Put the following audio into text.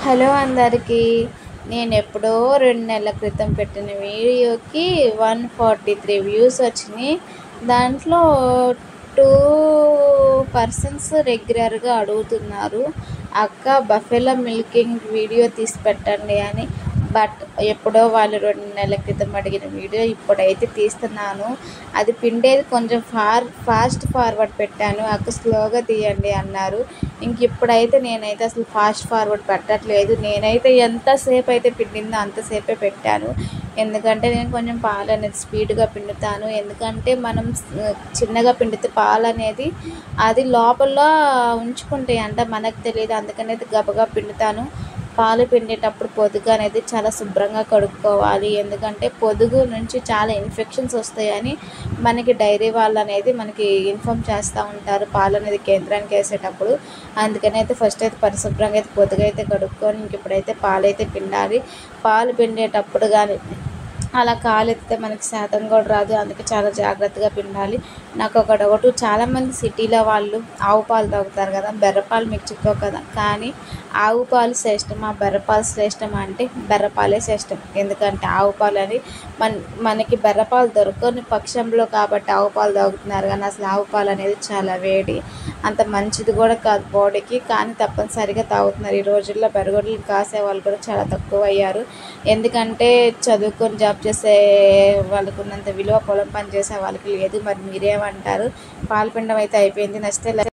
Hello అందరికీ. నేను ఎప్పుడో 2 నెలల క్రితం పెట్టిన వీడియోకి 143 వ్యూస్ వచ్చినాయి. దాంట్లో 2 పర్సన్స్ రెగ్యులర్గా అడుగుతున్నారు, అక్క బఫెలో మిల్కింగ్ వీడియో తీసి పెట్టండి అని. బట్ ఎప్పుడో వాళ్ళు 2 నెలల క్రితం అడిగిన వీడియో ఇప్పుడైతే తీస్తున్నాను. అది పిండేది కొంచెం ఫాస్ట్ ఫార్వర్డ్ పెట్టాను, అక్క స్లోగా తీయండి అన్నారు. ఇప్పుడైతే నేనైతే అసలు ఫాస్ట్ ఫార్వర్డ్ పెట్టట్లేదు. నేనైతే ఎంతసేపు అయితే పిండిందో అంతసేపే పెట్టాను. ఎందుకంటే నేను కొంచెం పాలు అనేది స్పీడ్గా పిండుతాను. ఎందుకంటే మనం చిన్నగా పిండితే పాలు అనేది అది లోపల ఉంచుకుంటాయి అంట, మనకు తెలియదు. అందుకని అయితే గబగబా పిండుతాను. పాలు పిండేటప్పుడు పొదుగు అనేది చాలా శుభ్రంగా కడుక్కోవాలి. ఎందుకంటే పొదుగు నుంచి చాలా ఇన్ఫెక్షన్స్ వస్తాయని మనకి డైరీ వాళ్ళు అనేది మనకి ఇన్ఫామ్ చేస్తూ ఉంటారు, పాలు అనేది కేంద్రానికి వేసేటప్పుడు. అందుకని అయితే ఫస్ట్ అయితే పరిశుభ్రంగా అయితే పొదుగు అయితే కడుక్కొని ఇప్పుడైతే పాలు అయితే పిండాలి. పాలు పిండేటప్పుడు కానీ అలా కాలెత్తితే మనకి శాతం కూడా రాదు. అందుకే చాలా జాగ్రత్తగా పిండాలి. నాకు ఒక డౌట్, చాలామంది సిటీలో వాళ్ళు ఆవు పాలు తాగుతారు కదా, బెర్రపాలు మీకు చిక్కవు కదా. కానీ ఆవు పాలు శ్రేష్టమా బెర్రపాలు శ్రేష్టమా అంటే బెర్రపాలే శ్రేష్టం. ఎందుకంటే ఆవు పాలు అని మనకి బెర్రపాలు దొరకని పక్షంలో కాబట్టి ఆవు పాలు తాగుతున్నారు. కానీ అసలు ఆవు పాలు అనేది చాలా వేడి, అంత మంచిది కూడా కాదు బాడీకి. కానీ తప్పనిసరిగా తాగుతున్నారు. ఈ రోజుల్లో బెరగొడ్లు కాసే వాళ్ళు కూడా చాలా తక్కువ అయ్యారు. ఎందుకంటే చదువుకొని జాబ్ చేసే వాళ్ళకు ఉన్నంత విలువ పొలం పని చేసే వాళ్ళకి లేదు. మరి మీరేమంటారు? పాలు పిండం అయితే అయిపోయింది. నచ్చితే